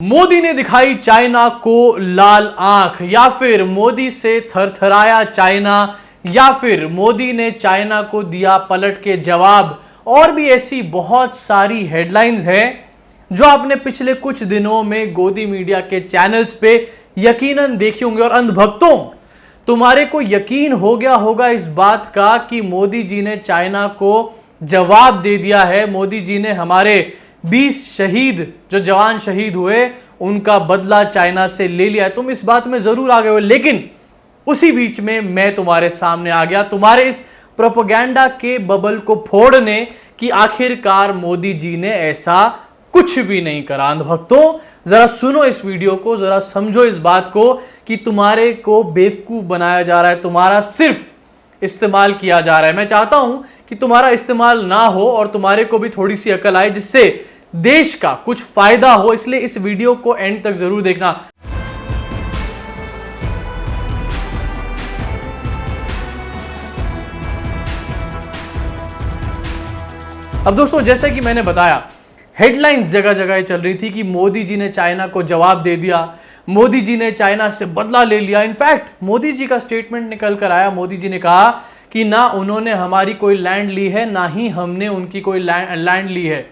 मोदी ने दिखाई चाइना को लाल आंख, या फिर मोदी से थरथराया चाइना, या फिर मोदी ने चाइना को दिया पलट के जवाब। और भी ऐसी बहुत सारी हेडलाइंस हैं जो आपने पिछले कुछ दिनों में गोदी मीडिया के चैनल्स पे यकीनन देखी होंगी। और अंधभक्तों, तुम्हारे को यकीन हो गया होगा इस बात का कि मोदी जी ने चाइना को जवाब दे दिया है। मोदी जी ने हमारे 20 शहीद जो जवान शहीद हुए उनका बदला चाइना से ले लिया है। तुम इस बात में जरूर आ गए हो, लेकिन उसी बीच में मैं तुम्हारे सामने आ गया तुम्हारे इस प्रोपेगेंडा के बबल को फोड़ने कि आखिरकार मोदी जी ने ऐसा कुछ भी नहीं करा। अंधभक्तों, जरा सुनो इस वीडियो को, जरा समझो इस बात को कि तुम्हारे को बेवकूफ बनाया जा रहा है, तुम्हारा सिर्फ इस्तेमाल किया जा रहा है। मैं चाहता हूं कि तुम्हारा इस्तेमाल ना हो और तुम्हारे को भी थोड़ी सी अकल आए, जिससे देश का कुछ फायदा हो। इसलिए इस वीडियो को एंड तक जरूर देखना। अब दोस्तों, जैसे कि मैंने बताया, हेडलाइंस जगह जगह चल रही थी कि मोदी जी ने चाइना को जवाब दे दिया, मोदी जी ने चाइना से बदला ले लिया। इनफैक्ट मोदी जी का स्टेटमेंट निकल कर आया। मोदी जी ने कहा कि ना उन्होंने हमारी कोई लैंड ली है, ना ही हमने उनकी कोई लैंड ली है।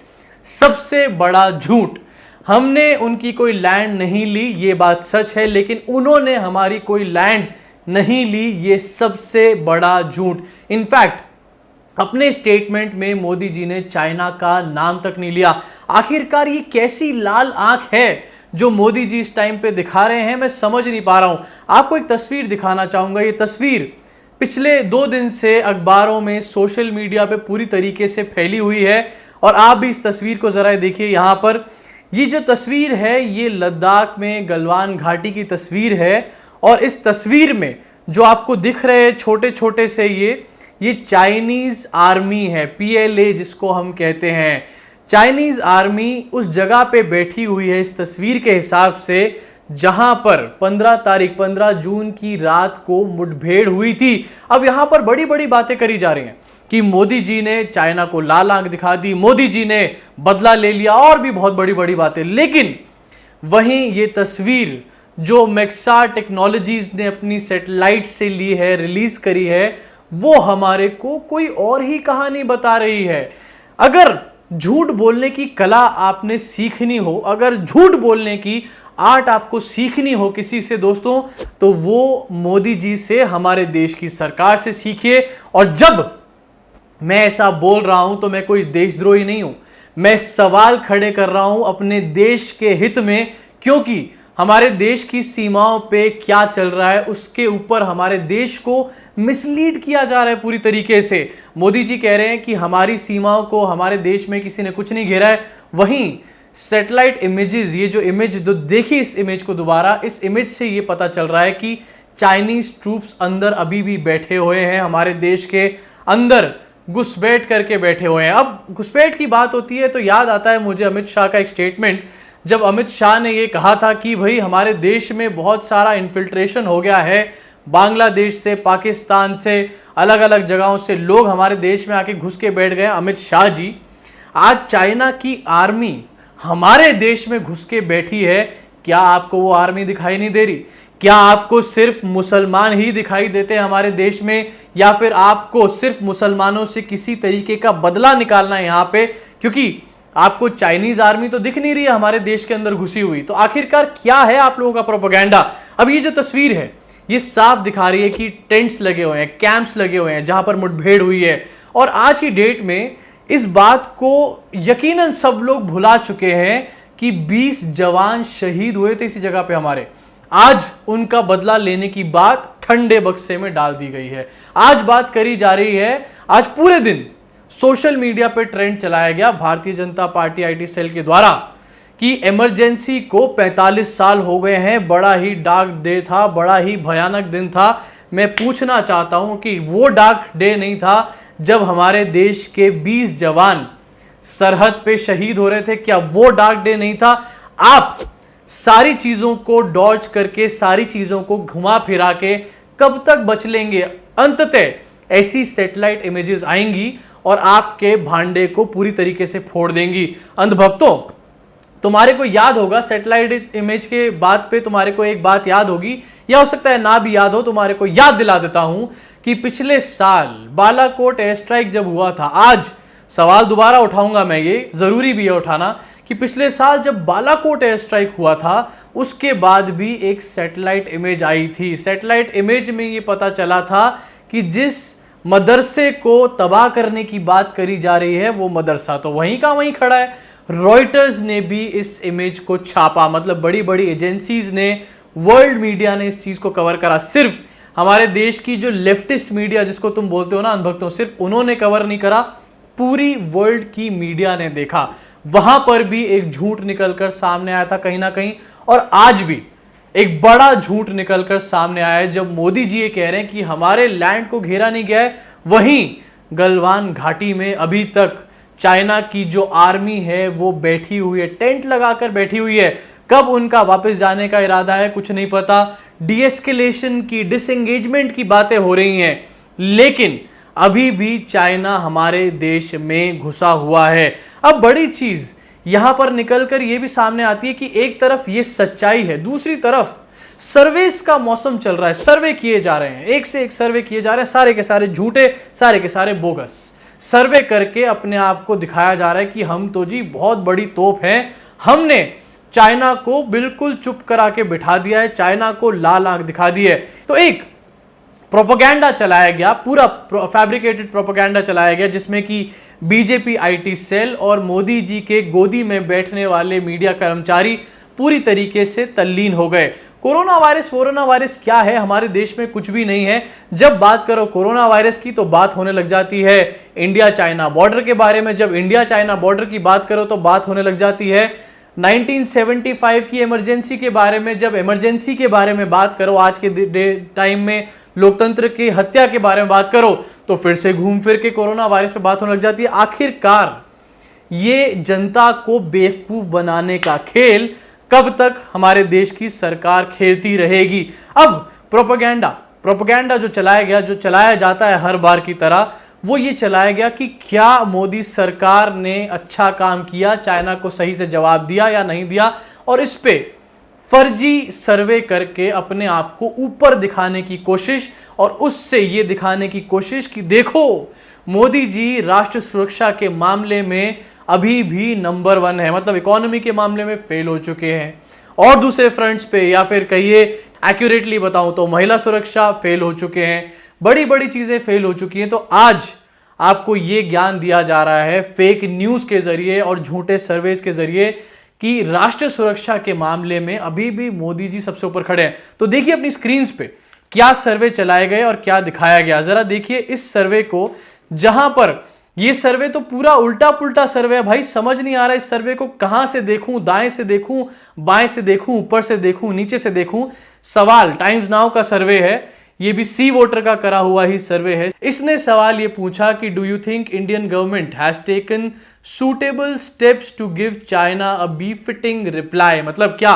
सबसे बड़ा झूठ, हमने उनकी कोई लैंड नहीं ली, ये बात सच है, लेकिन उन्होंने हमारी कोई लैंड नहीं ली, ये सबसे बड़ा झूठ। इनफैक्ट अपने स्टेटमेंट में मोदी जी ने चाइना का नाम तक नहीं लिया। आखिरकार ये कैसी लाल आंख है जो मोदी जी इस टाइम पे दिखा रहे हैं, मैं समझ नहीं पा रहा हूं। आपको एक तस्वीर दिखाना चाहूंगा। ये तस्वीर पिछले 2 दिन से अखबारों में, सोशल मीडिया पे पूरी तरीके से फैली हुई है। और आप भी इस तस्वीर को जरा देखिए। यहां पर ये जो तस्वीर है, ये लद्दाख में गलवान घाटी की तस्वीर है। और इस तस्वीर में जो आपको दिख रहे हैं छोटे छोटे से, ये चाइनीज आर्मी है, PLA जिसको हम कहते हैं। चाइनीज आर्मी उस जगह पे बैठी हुई है इस तस्वीर के हिसाब से जहां पर 15 जून की रात को मुठभेड़ हुई थी। अब यहां पर बड़ी बड़ी बातें करी जा रही हैं कि मोदी जी ने चाइना को लाल आंख दिखा दी, मोदी जी ने बदला ले लिया, और भी बहुत बड़ी बड़ी बातें। लेकिन वहीं ये तस्वीर जो मैक्सा टेक्नोलॉजीज ने अपनी सैटेलाइट से ली है, रिलीज करी है, वो हमारे को कोई और ही कहानी बता रही है। अगर झूठ बोलने की कला आपने सीखनी हो, अगर झूठ बोलने की आर्ट आपको सीखनी हो किसी से दोस्तों, तो वो मोदी जी से, हमारे देश की सरकार से सीखिए। और जब मैं ऐसा बोल रहा हूं तो मैं कोई देशद्रोही नहीं हूं, मैं सवाल खड़े कर रहा हूं अपने देश के हित में, क्योंकि हमारे देश की सीमाओं पे क्या चल रहा है उसके ऊपर हमारे देश को मिसलीड किया जा रहा है पूरी तरीके से। मोदी जी कह रहे हैं कि हमारी सीमाओं को, हमारे देश में किसी ने कुछ नहीं घेरा है। वहीं सैटेलाइट इमेजेस, ये जो इमेज देखिए, इस इमेज को दोबारा, इस इमेज से ये पता चल रहा है कि चाइनीज ट्रूप्स अंदर अभी भी बैठे हुए हैं, हमारे देश के अंदर घुसपैठ करके बैठे हुए हैं। अब घुसपैठ की बात होती है तो याद आता है मुझे अमित शाह का एक स्टेटमेंट, जब अमित शाह ने ये कहा था कि भाई हमारे देश में बहुत सारा इन्फिल्ट्रेशन हो गया है, बांग्लादेश से, पाकिस्तान से, अलग अलग जगहों से लोग हमारे देश में आके घुस के बैठ गए। अमित शाह जी, आज चाइना की आर्मी हमारे देश में घुस के बैठी है, क्या आपको वो आर्मी दिखाई नहीं दे रही? क्या आपको सिर्फ मुसलमान ही दिखाई देते हैं हमारे देश में, या फिर आपको सिर्फ मुसलमानों से किसी तरीके का बदला निकालना है यहां पे? क्योंकि आपको चाइनीज आर्मी तो दिख नहीं रही है हमारे देश के अंदर घुसी हुई। तो आखिरकार क्या है आप लोगों का प्रोपेगेंडा? अब ये जो तस्वीर है, ये साफ दिखा रही है कि टेंट्स लगे हुए हैं, कैंप्स लगे हुए हैं जहां पर मुठभेड़ हुई है। और आज की डेट में इस बात को यकीनन सब लोग भुला चुके हैं कि 20 जवान शहीद हुए थे इसी जगह पे हमारे। आज उनका बदला लेने की बात ठंडे बक्से में डाल दी गई है। आज बात करी जा रही है, आज पूरे दिन सोशल मीडिया पे ट्रेंड चलाया गया Bharatiya Janata party IT cell के द्वारा कि इमरजेंसी को 45 साल हो गए हैं। बड़ा ही डार्क डे था, बड़ा ही भयानक दिन था। मैं पूछना चाहता हूं कि वो डार्क डे नहीं था जब हमारे देश के 20 जवान सरहद पे शहीद हो रहे थे? क्या वो डार्क डे नहीं था? आप सारी चीजों को डॉज करके, सारी चीजों को घुमा फिरा के कब तक बच लेंगे? अंततः ऐसी सैटेलाइट इमेजेस आएंगी और आपके भांडे को पूरी तरीके से फोड़ देंगी। अंधभक्तों, तुम्हारे को याद होगा सैटेलाइट इमेज के बात पे, तुम्हारे को एक बात याद होगी या हो सकता है ना भी याद हो, तुम्हारे को याद दिला देता हूं कि पिछले साल बालाकोट एयर स्ट्राइक जब हुआ था, आज सवाल दोबारा उठाऊंगा मैं, ये जरूरी भी है उठाना, कि पिछले साल जब बालाकोट एयर स्ट्राइक हुआ था उसके बाद भी एक सैटेलाइट इमेज आई थी। सैटेलाइट इमेज में ये पता चला था कि जिस मदरसे को तबाह करने की बात करी जा रही है वो मदरसा तो वहीं का वहीं खड़ा है। रॉयटर्स ने भी इस इमेज को छापा, मतलब बड़ी बड़ी एजेंसीज ने, वर्ल्ड मीडिया ने इस चीज को कवर करा। सिर्फ हमारे देश की जो लेफ्टिस्ट मीडिया जिसको तुम बोलते हो ना अंधभक्तों, सिर्फ उन्होंने कवर नहीं करा, पूरी वर्ल्ड की मीडिया ने देखा। वहां पर भी एक झूठ निकलकर सामने आया था कहीं ना कहीं, और आज भी एक बड़ा झूठ निकलकर सामने आया है जब मोदी जी ये कह रहे हैं कि हमारे लैंड को घेरा नहीं गया है। वहीं गलवान घाटी में अभी तक चाइना की जो आर्मी है वो बैठी हुई है, टेंट लगाकर बैठी हुई है। कब उनका वापस जाने का इरादा है कुछ नहीं पता। डीएस्केलेशन की, डिसएंगेजमेंट की बातें हो रही हैं, लेकिन अभी भी चाइना हमारे देश में घुसा हुआ है। अब बड़ी चीज यहां पर निकलकर यह भी सामने आती है कि एक तरफ ये सच्चाई है, दूसरी तरफ सर्वेस का मौसम चल रहा है, सर्वे किए जा रहे हैं, एक से एक सर्वे किए जा रहे हैं, सारे के सारे झूठे, सारे के सारे बोगस सर्वे करके अपने आप को दिखाया जा रहा है कि हम तो जी बहुत बड़ी तोप हैं, हमने चाइना को बिल्कुल चुप करा के बिठा दिया है, चाइना को लाल आंख दिखा दी है। तो एक प्रोपेगेंडा चलाया गया, पूरा फैब्रिकेटेड प्रोपेगेंडा चलाया गया जिसमें कि बीजेपी आईटी सेल और मोदी जी के गोदी में बैठने वाले मीडिया कर्मचारी पूरी तरीके से तल्लीन हो गए। कोरोना वायरस क्या है, हमारे देश में कुछ भी नहीं है। जब बात करो कोरोना वायरस की तो बात होने लग जाती है इंडिया चाइना बॉर्डर के बारे में, जब इंडिया चाइना बॉर्डर की बात करो तो बात होने लग जाती है 1975 की इमरजेंसी के बारे में, जब इमरजेंसी के बारे में बात करो, आज के टाइम में लोकतंत्र की हत्या के बारे में बात करो तो फिर से घूम फिर के कोरोना वायरस पे बात होने लग जाती है। आखिरकार ये जनता को बेवकूफ बनाने का खेल कब तक हमारे देश की सरकार खेलती रहेगी। अब प्रोपेगेंडा जो चलाया जाता है हर बार की तरह, वो ये चलाया गया कि क्या मोदी सरकार ने अच्छा काम किया, चाइना को सही से जवाब दिया या नहीं दिया, और इस पे फर्जी सर्वे करके अपने आप को ऊपर दिखाने की कोशिश, और उससे ये दिखाने की कोशिश कि देखो मोदी जी राष्ट्र सुरक्षा के मामले में अभी भी नंबर 1 है, मतलब इकोनॉमी के मामले में फेल हो चुके हैं, और दूसरे फ्रंट्स पे या फिर कहिए एक्यूरेटली बताऊं तो महिला सुरक्षा फेल हो चुके हैं, बड़ी बड़ी चीजें फेल हो चुकी हैं। तो आज आपको ये ज्ञान दिया जा रहा है फेक न्यूज के जरिए और झूठे सर्वेस के जरिए कि राष्ट्र सुरक्षा के मामले में अभी भी मोदी जी सबसे ऊपर खड़े हैं। तो देखिए अपनी स्क्रीन पे क्या सर्वे चलाए गए और क्या दिखाया गया, जरा देखिए इस सर्वे को, जहां पर ये सर्वे तो पूरा उल्टा पुल्टा सर्वे है भाई, समझ नहीं आ रहा इस सर्वे को कहां से देखूं, दाएं से देखूं, बाएं से देखूं, ऊपर से देखूं, नीचे से देखूं। सवाल टाइम्स नाउ का सर्वे है, ये भी सी वोटर का करा हुआ ही सर्वे है। इसने सवाल ये पूछा कि do you think Indian government has taken suitable steps to give China a befitting reply, मतलब क्या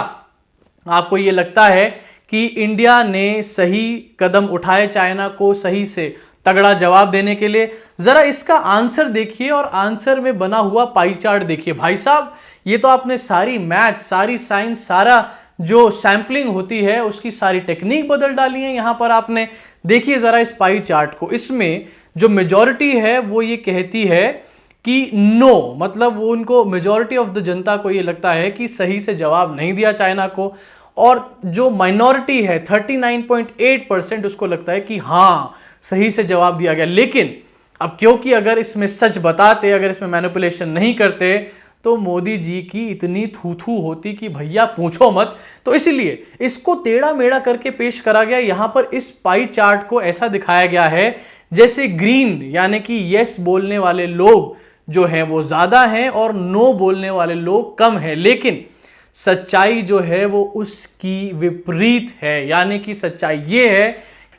आपको ये लगता है कि इंडिया ने सही कदम उठाए चाइना को सही से तगड़ा जवाब देने के लिए। जरा इसका आंसर देखिए और आंसर में बना हुआ पाई चार्ट देखिए। भाई साहब ये तो आपने सारी मैथ, सारी साइंस, सारा जो सैंपलिंग होती है उसकी सारी टेक्निक बदल डाली है यहां पर आपने। देखिए जरा इस पाई चार्ट को, इसमें जो मेजॉरिटी है वो ये कहती है कि नो, मतलब वो उनको मेजॉरिटी ऑफ द जनता को ये लगता है कि सही से जवाब नहीं दिया चाइना को, और जो माइनॉरिटी है 39.8% उसको लगता है कि हाँ सही से जवाब दिया गया। लेकिन अब क्योंकि अगर इसमें सच बताते, अगर इसमें मैनिपुलेशन नहीं करते तो मोदी जी की इतनी थू होती कि भैया पूछो मत। तो इसीलिए इसको टेढ़ा मेढ़ा करके पेश करा गया। यहां पर इस पाई चार्ट को ऐसा दिखाया गया है जैसे ग्रीन यानी कि यस बोलने वाले लोग जो हैं वो ज्यादा हैं और नो बोलने वाले लोग कम हैं, लेकिन सच्चाई जो है वो उसकी विपरीत है। यानी कि सच्चाई ये है,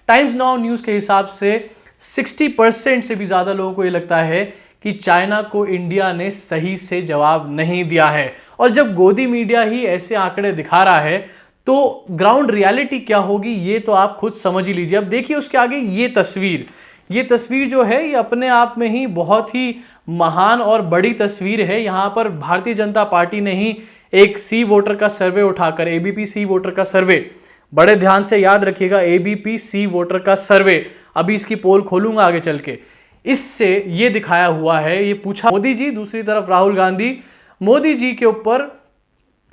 टाइम्स नाउ न्यूज के हिसाब से 60% से भी ज्यादा लोगों को ये लगता है कि चाइना को इंडिया ने सही से जवाब नहीं दिया है। और जब गोदी मीडिया ही ऐसे आंकड़े दिखा रहा है तो ग्राउंड रियलिटी क्या होगी ये तो आप खुद समझ ही लीजिए। अब देखिए उसके आगे ये तस्वीर जो है ये अपने आप में ही बहुत ही महान और बड़ी तस्वीर है। यहां पर भारतीय जनता पार्टी ने ही एक सी वोटर का सर्वे उठाकर, एबीपी सी वोटर का सर्वे, बड़े ध्यान से याद रखिएगा, एबीपी सी वोटर का सर्वे, अभी इसकी पोल खोलूंगा आगे चल के, इससे ये दिखाया हुआ है, ये पूछा मोदी जी, दूसरी तरफ राहुल गांधी, मोदी जी के ऊपर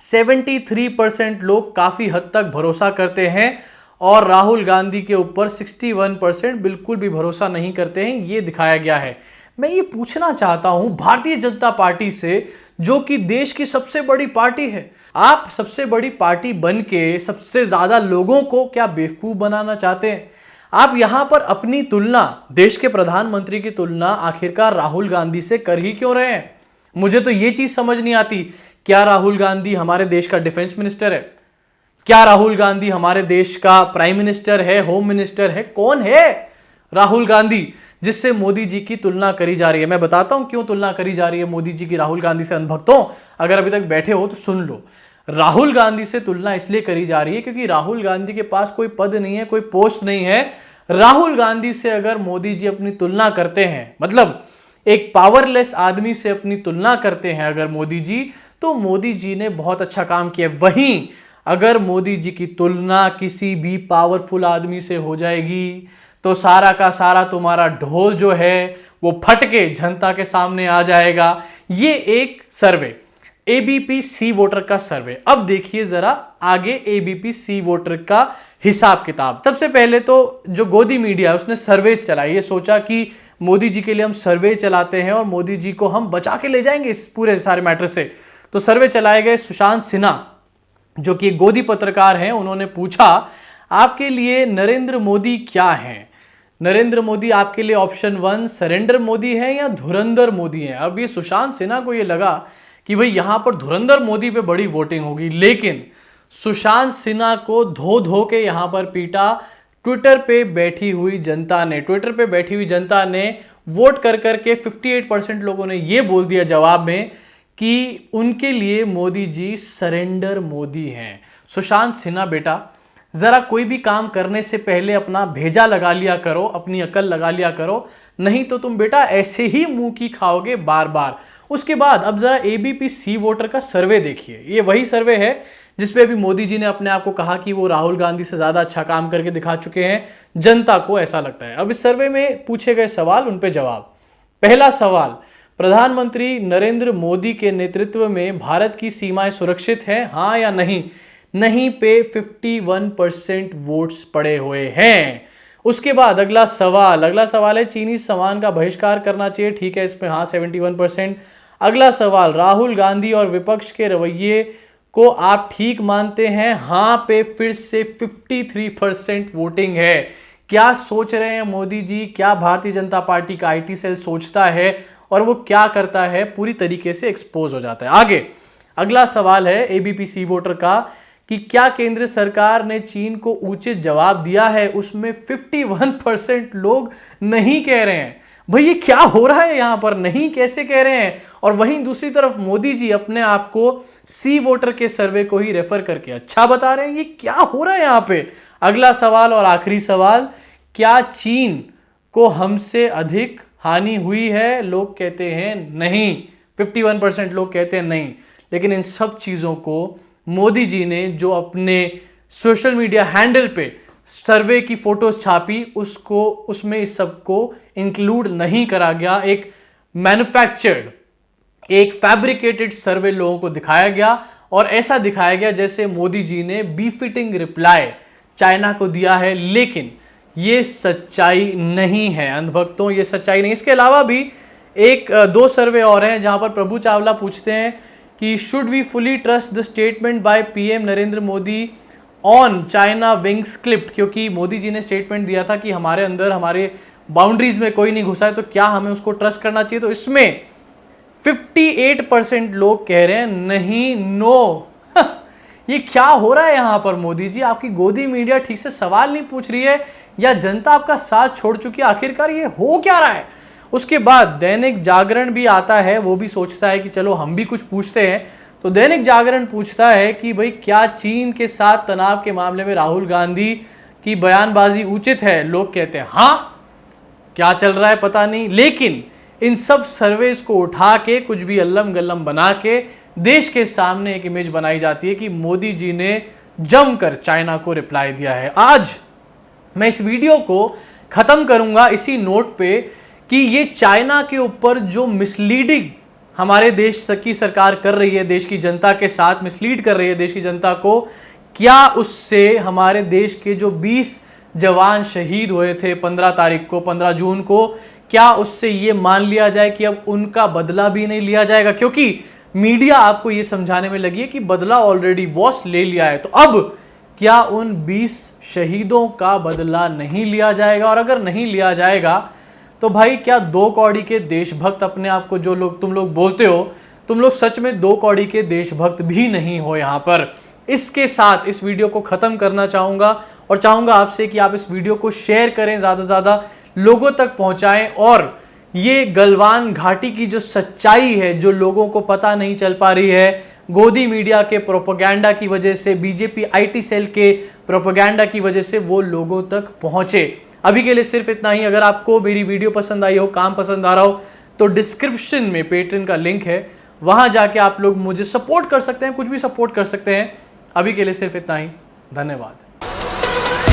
73% लोग काफी हद तक भरोसा करते हैं और राहुल गांधी के ऊपर 61% बिल्कुल भी भरोसा नहीं करते हैं, ये दिखाया गया है। मैं ये पूछना चाहता हूं भारतीय जनता पार्टी से, जो कि देश की सबसे बड़ी पार्टी है, आप सबसे बड़ी पार्टी बन के सबसे ज्यादा लोगों को क्या बेवकूफ बनाना चाहते हैं? आप यहां पर अपनी तुलना, देश के प्रधानमंत्री की तुलना आखिरकार राहुल गांधी से कर ही क्यों रहे हैं? मुझे तो ये चीज समझ नहीं आती। क्या राहुल गांधी हमारे देश का डिफेंस मिनिस्टर है? क्या राहुल गांधी हमारे देश का प्राइम मिनिस्टर है, होम मिनिस्टर है? कौन है राहुल गांधी जिससे मोदी जी की तुलना करी जा रही है? मैं बताता हूं क्यों तुलना करी जा रही है मोदी जी की राहुल गांधी से। अनभक्तों, अगर अभी तक बैठे हो तो सुन लो। राहुल गांधी से तुलना इसलिए करी जा रही है क्योंकि राहुल गांधी के पास कोई पद नहीं है, कोई पोस्ट नहीं है। राहुल गांधी से अगर मोदी जी अपनी तुलना करते हैं, मतलब एक पावरलेस आदमी से अपनी तुलना करते हैं अगर मोदी जी, तो मोदी जी ने बहुत अच्छा काम किया। वहीं अगर मोदी जी की तुलना किसी भी पावरफुल आदमी से हो जाएगी तो सारा का सारा तुम्हारा ढोल जो है वो फट के जनता के सामने आ जाएगा। ये एक सर्वे, एबीपी सी वोटर का सर्वे। अब देखिए जरा आगे एबीपी सी वोटर का हिसाब किताब। सबसे पहले तो जो गोदी मीडिया है उसने सर्वे चलाई, ये सोचा कि मोदी जी के लिए हम सर्वे चलाते हैं और मोदी जी को हम बचा के ले जाएंगे इस पूरे सारे मैटर से। तो सर्वे चलाए गए। सुशांत सिन्हा जो कि गोदी पत्रकार हैं, उन्होंने पूछा आपके लिए नरेंद्र मोदी क्या है? नरेंद्र मोदी आपके लिए ऑप्शन 1 सरेंडर मोदी है या धुरंधर मोदी है? अब ये सुशांत सिन्हा को ये लगा कि भाई यहां पर धुरंधर मोदी पे बड़ी वोटिंग होगी, लेकिन सुशांत सिन्हा को धो धो के यहां पर पीटा ट्विटर पे बैठी हुई जनता ने। ट्विटर पे बैठी हुई जनता ने वोट कर करके 58% लोगों ने ये बोल दिया जवाब में कि उनके लिए मोदी जी सरेंडर मोदी हैं। सुशांत सिन्हा बेटा, जरा कोई भी काम करने से पहले अपना भेजा लगा लिया करो, अपनी अकल लगा लिया करो, नहीं तो तुम बेटा ऐसे ही मुंह की खाओगे बार बार। उसके बाद अब जरा एबीपी सी वोटर का सर्वे देखिए। ये वही सर्वे है जिसपे अभी मोदी जी ने अपने आप को कहा कि वो राहुल गांधी से ज्यादा अच्छा काम करके दिखा चुके हैं, जनता को ऐसा लगता है। अब इस सर्वे में पूछे गए सवाल, उन पे जवाब। पहला सवाल, प्रधानमंत्री नरेंद्र मोदी के नेतृत्व में भारत की सीमाएं सुरक्षित हैं, हाँ या नहीं? नहीं पे 51% वोट्स पड़े हुए हैं। उसके बाद अगला सवाल है चीनी सामान का बहिष्कार करना चाहिए, ठीक है, इसमें हाँ 71%। अगला सवाल, राहुल गांधी और विपक्ष के रवैये को आप ठीक मानते हैं, हाँ पे फिर से 53% वोटिंग है। क्या सोच रहे हैं मोदी जी? क्या भारतीय जनता पार्टी का आईटी सेल सोचता है और वो क्या करता है, पूरी तरीके से एक्सपोज हो जाता है। आगे अगला सवाल है एबीपी सी वोटर का कि क्या केंद्र सरकार ने चीन को उचित जवाब दिया है? उसमें 51% लोग नहीं कह रहे हैं। भाई ये क्या हो रहा है यहां पर, नहीं कैसे कह रहे हैं? और वहीं दूसरी तरफ मोदी जी अपने आप को सी वोटर के सर्वे को ही रेफर करके अच्छा बता रहे हैं। ये क्या हो रहा है यहां पे? अगला सवाल और आखिरी सवाल, क्या चीन को हमसे अधिक हानि हुई है? लोग कहते हैं नहीं, 51% लोग कहते हैं नहीं। लेकिन इन सब चीजों को मोदी जी ने जो अपने सोशल मीडिया हैंडल पे सर्वे की फोटोज छापी, उसको उसमें इस सब को इंक्लूड नहीं करा गया। एक मैन्युफैक्चर्ड, एक फैब्रिकेटेड सर्वे लोगों को दिखाया गया और ऐसा दिखाया गया जैसे मोदी जी ने बीफिटिंग रिप्लाई चाइना को दिया है, लेकिन ये सच्चाई नहीं है अंधभक्तों, ये सच्चाई नहीं। इसके अलावा भी एक दो सर्वे और हैं जहां पर प्रभु चावला पूछते हैं कि should we fully trust the statement by PM Narendra Modi on China wings clipped, क्योंकि मोदी जी ने स्टेटमेंट दिया था कि हमारे अंदर, हमारे बाउंड्रीज में कोई नहीं घुसा है, तो क्या हमें उसको ट्रस्ट करना चाहिए? तो इसमें 58% लोग कह रहे हैं नहीं, नो। ये क्या हो रहा है यहां पर मोदी जी? आपकी गोदी मीडिया ठीक से सवाल नहीं पूछ रही है या जनता आपका साथ छोड़ चुकी है? आखिरकार ये हो क्या रहा है? उसके बाद दैनिक जागरण भी आता है, वो भी सोचता है कि चलो हम भी कुछ पूछते हैं। तो दैनिक जागरण पूछता है कि भाई क्या चीन के साथ तनाव के मामले में राहुल गांधी की बयानबाजी उचित है? लोग कहते हैं हाँ। क्या चल रहा है पता नहीं, लेकिन इन सब सर्वेस को उठा के कुछ भी अल्लम गल्लम बना के देश के सामने एक इमेज बनाई जाती है कि मोदी जी ने जमकर चाइना को रिप्लाई दिया है। आज मैं इस वीडियो को खत्म करूंगा इसी नोट पे कि ये चाइना के ऊपर जो मिसलीडिंग हमारे देश की सरकार कर रही है, देश की जनता के साथ मिसलीड कर रही है देश की जनता को, क्या उससे हमारे देश के जो 20 जवान शहीद हुए थे 15 तारीख को, 15 जून को, क्या उससे ये मान लिया जाए कि अब उनका बदला भी नहीं लिया जाएगा? क्योंकि मीडिया आपको ये समझाने में लगी है कि बदला ऑलरेडी बॉस ले लिया है, तो अब क्या उन 20 शहीदों का बदला नहीं लिया जाएगा? और अगर नहीं लिया जाएगा तो भाई क्या 2 कौड़ी के देशभक्त अपने आप को जो लोग तुम लोग बोलते हो, तुम लोग सच में 2 कौड़ी के देशभक्त भी नहीं हो यहां पर। इसके साथ इस वीडियो को खत्म करना चाहूंगा और चाहूंगा आपसे कि आप इस वीडियो को शेयर करें, ज्यादा से ज्यादा लोगों तक पहुंचाएं और ये गलवान घाटी की जो सच्चाई है, जो लोगों को पता नहीं चल पा रही है, गोदी मीडिया के प्रोपेगेंडा की वजह से, बीजेपी आईटी सेल के प्रोपेगेंडा की वजह से वो लोगों तक पहुंचे। अभी के लिए सिर्फ इतना ही। अगर आपको मेरी वीडियो पसंद आई हो, काम पसंद आ रहा हो, तो डिस्क्रिप्शन में पेट्रेन का लिंक है, वहां जाके आप लोग मुझे सपोर्ट कर सकते हैं, कुछ भी सपोर्ट कर सकते हैं। अभी के लिए सिर्फ इतना ही। धन्यवाद।